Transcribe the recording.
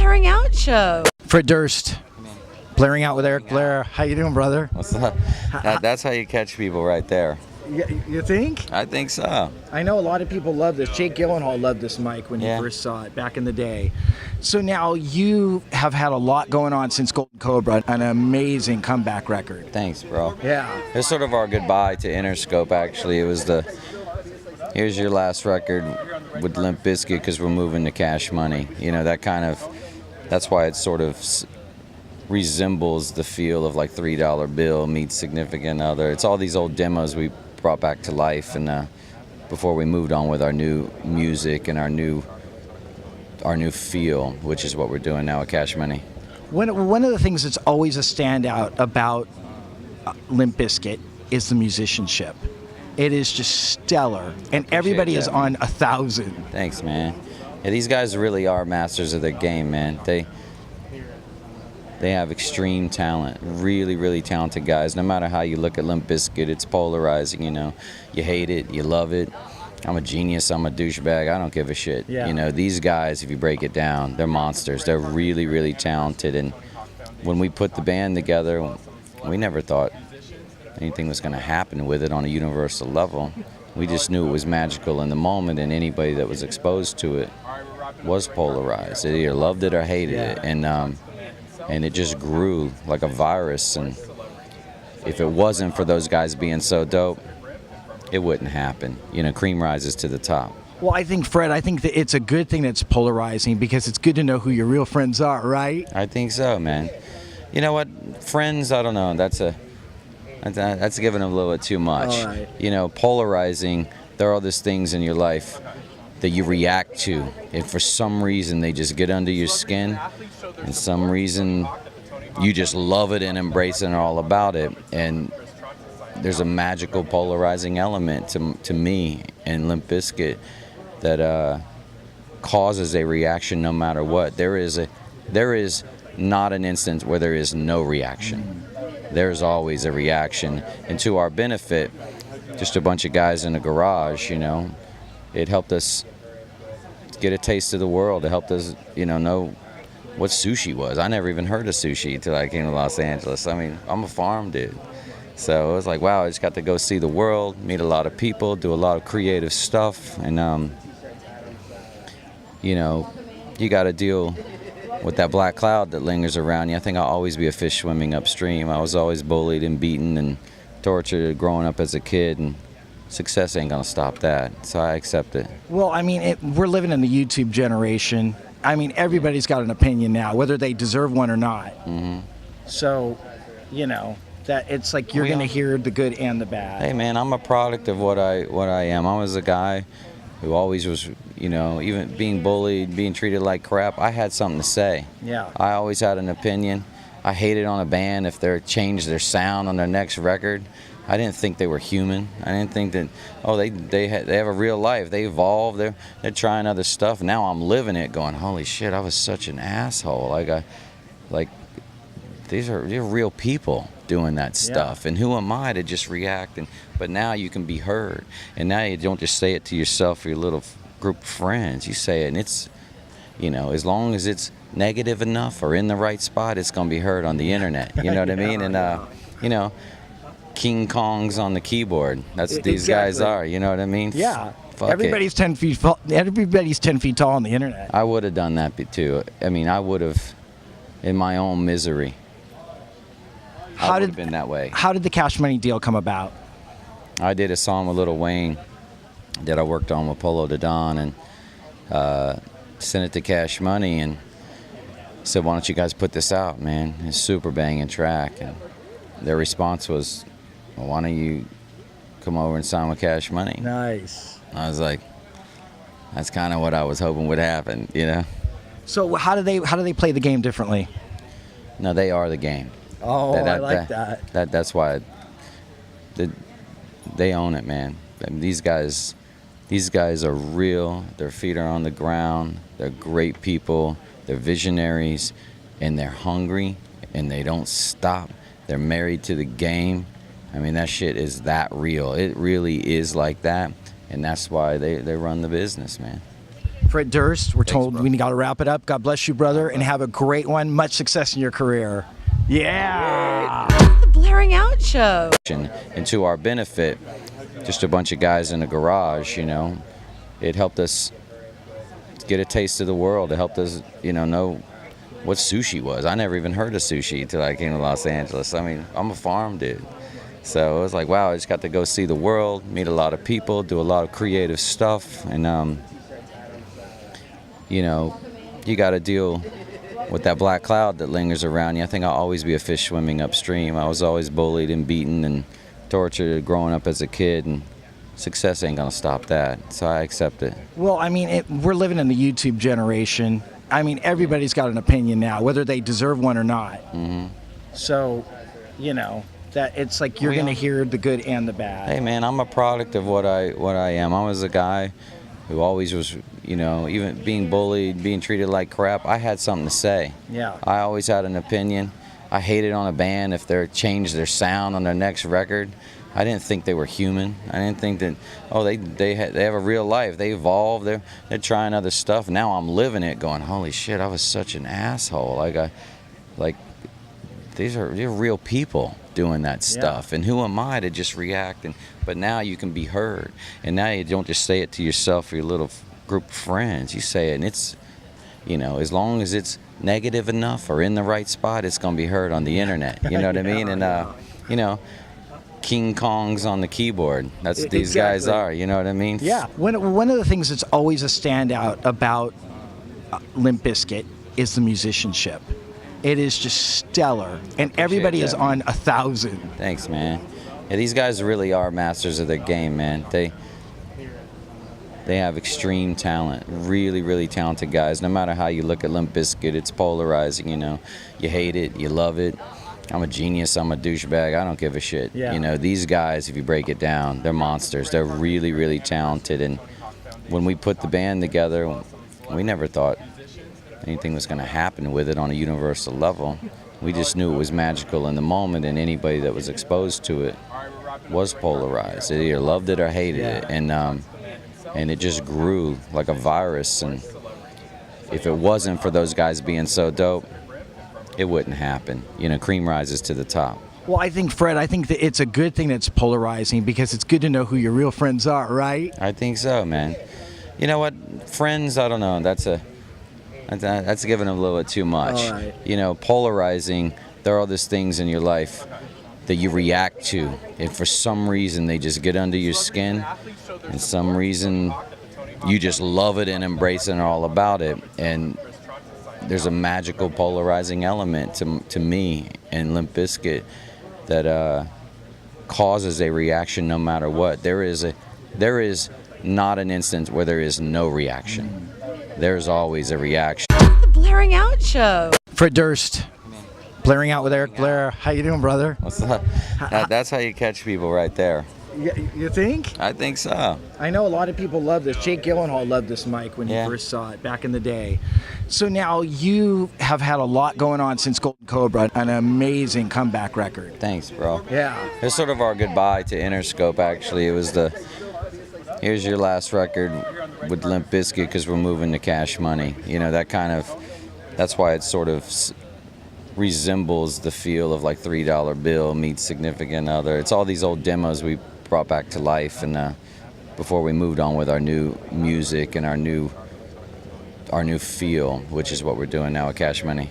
Blaring Out Show. Fred Durst, Blaring Out with Eric Blair. How you doing, brother? What's up? That's how you catch people right there. You think? I think so. I know a lot of people love this. Jake Gyllenhaal loved this mic when he first saw it back in the day. So now you have had a lot going on since Golden Cobra, an amazing comeback record. Thanks, bro. Yeah. It's sort of our goodbye to Interscope, actually. It was here's your last record with Limp Bizkit because we're moving to Cash Money. You know, that's why it sort of resembles the feel of like $3 Bill meets Significant Other. It's all these old demos we brought back to life, and before we moved on with our new music and our new feel, which is what we're doing now at Cash Money. One of the things that's always a standout about Limp Bizkit is the musicianship. It is just stellar, and everybody is on 1,000. Thanks, man. Yeah, these guys really are masters of their game, man. They have extreme talent, really, really talented guys. No matter how you look at Limp Bizkit, it's polarizing, you know. You hate it, you love it. I'm a genius, I'm a douchebag, I don't give a shit. Yeah. You know, these guys, if you break it down, they're monsters. They're really, really talented. And when we put the band together, we never thought anything was going to happen with it on a universal level. We just knew it was magical in the moment, and anybody that was exposed to it was polarized. They either loved it or hated it. And it just grew like a virus, and if it wasn't for those guys being so dope, it wouldn't happen. You know, cream rises to the top. Well, I think, Fred, that it's a good thing that's polarizing, because it's good to know who your real friends are, right? I think so, man. You know what? Friends, I don't know. That's giving them a little bit too much. All right. You know, polarizing, there are all these things in your life that you react to, and for some reason they just get under your skin, and some reason you just love it and embrace it and are all about it. And there's a magical polarizing element to me and Limp Bizkit that causes a reaction no matter what. There is not an instance where there is no reaction. There's always a reaction, and to our benefit, just a bunch of guys in a garage, you know, it helped us get a taste of the world. It helped us, you know what sushi was. I never even heard of sushi until I came to Los Angeles. I mean, I'm a farm dude. So it was like, wow, I just got to go see the world, meet a lot of people, do a lot of creative stuff. And, you know, you got to deal with that black cloud that lingers around you. I think I'll always be a fish swimming upstream. I was always bullied and beaten and tortured growing up as a kid, and success ain't gonna stop that, so I accept it. Well, I mean, we're living in the YouTube generation. I mean, everybody's got an opinion now, whether they deserve one or not. Mm-hmm. So, you know, that it's like you're gonna hear the good and the bad. Hey, man, I'm a product of what I am. I was a guy who always was, you know, even being bullied, being treated like crap. I had something to say. Yeah. I always had an opinion. I hated on a band if they changed their sound on their next record. I didn't think they were human. I didn't think that, oh, they have a real life. They evolve. They're trying other stuff. Now I'm living it, going, holy shit, I was such an asshole. They're real people doing that stuff. And who am I to just react? But now you can be heard. And now you don't just say it to yourself or your little group of friends. You say it, and it's, you know, as long as it's negative enough or in the right spot, it's going to be heard on the internet. You know what I mean? And, you know, King Kong's on the keyboard. That's what these guys are. You know what I mean? Yeah. Fuck everybody's it. 10 feet. Everybody's 10 feet tall on the internet. I would have done that too. I mean, I would have, in my own misery. I would have been that way. How did the Cash Money deal come about? I did a song with Lil Wayne that I worked on with Polo de Don, and sent it to Cash Money and said, why don't you guys put this out, man? It's a super banging track. And their response was, well, why don't you come over and sign with Cash Money? Nice. I was like, that's kind of what I was hoping would happen, you know? So how do they play the game differently? No, they are the game. Oh, I like that. That's why they own it, man. I mean, these guys are real. Their feet are on the ground. They're great people. They're visionaries, and they're hungry, and they don't stop. They're married to the game. I mean, that shit is that real. It really is like that, and that's why they run the business, man. Fred Durst. We're told bro. we got to wrap it up. God bless you, brother, and have a great one. Much success in your career. Yeah. The Blaring Out Show. And to our benefit, just a bunch of guys in a garage, it helped us get a taste of the world. It helped us, know what sushi was. I never even heard of sushi until I came to Los Angeles. I mean, I'm a farm dude. So it was like, wow, I just got to go see the world, meet a lot of people, do a lot of creative stuff. And, you got to deal with that black cloud that lingers around you. I think I'll always be a fish swimming upstream. I was always bullied and beaten and tortured growing up as a kid. And success ain't going to stop that. So I accept it. Well, I mean, we're living in the YouTube generation. I mean, everybody's got an opinion now, whether they deserve one or not. Mm-hmm. So, that it's like you're going to hear the good and the bad. Hey, man, I'm a product of what I am. I was a guy who always was, even being bullied, being treated like crap. I had something to say. Yeah. I always had an opinion. I hated on a band if they changed their sound on their next record. I didn't think they were human. I didn't think that, they have a real life. They evolve. They're trying other stuff. Now I'm living it going, holy shit, I was such an asshole. They're real people doing that stuff. Yeah. And who am I to just react? But now you can be heard. And now you don't just say it to yourself or your little group of friends. You say it, and it's, as long as it's negative enough or in the right spot, it's going to be heard on the internet. You know what I mean? And, King Kong's on the keyboard. That's what these guys are. You know what I mean? Yeah. One of the things that's always a standout about Limp Bizkit is the musicianship. It is just stellar, and everybody is on 1,000. Thanks, man. Yeah, these guys really are masters of their game, man. They have extreme talent, really, really talented guys. No matter how you look at Limp Bizkit, it's polarizing. You hate it, you love it. I'm a genius, I'm a douchebag, I don't give a shit. Yeah. These guys, if you break it down, they're monsters. They're really, really talented. And when we put the band together, we never thought anything was going to happen with it on a universal level. We just knew it was magical in the moment, and anybody that was exposed to it was polarized. They either loved it or hated it. And it just grew like a virus. And if it wasn't for those guys being so dope, it wouldn't happen. Cream rises to the top. Well, I think that it's a good thing that's polarizing, because it's good to know who your real friends are, right? I think so, man. You know what? Friends, I don't know. That's giving them a little bit too much. All right. Polarizing, there are these things in your life that you react to. And for some reason, they just get under your skin. And some reason, you just love it and embrace it and are all about it. And there's a magical polarizing element to me and Limp Bizkit that causes a reaction no matter what. There is not an instance where there is no reaction. There's always a reaction. The Blaring Out Show. Fred Durst, Blaring Out with Eric Blair. How you doing, brother? What's up? That's how you catch people right there. You think? I think so. I know a lot of people love this. Jake Gyllenhaal loved this mic when he first saw it back in the day. So now you have had a lot going on since Golden Cobra, an amazing comeback record. Thanks, bro. Yeah. It's sort of our goodbye to Interscope, actually. It was here's your last record with Limp Bizkit because we're moving to Cash Money. That's why it sort of resembles the feel of like $3 Bill meets Significant Other. It's all these old demos we brought back to life, and before we moved on with our new music and our new feel, which is what we're doing now at Cash Money.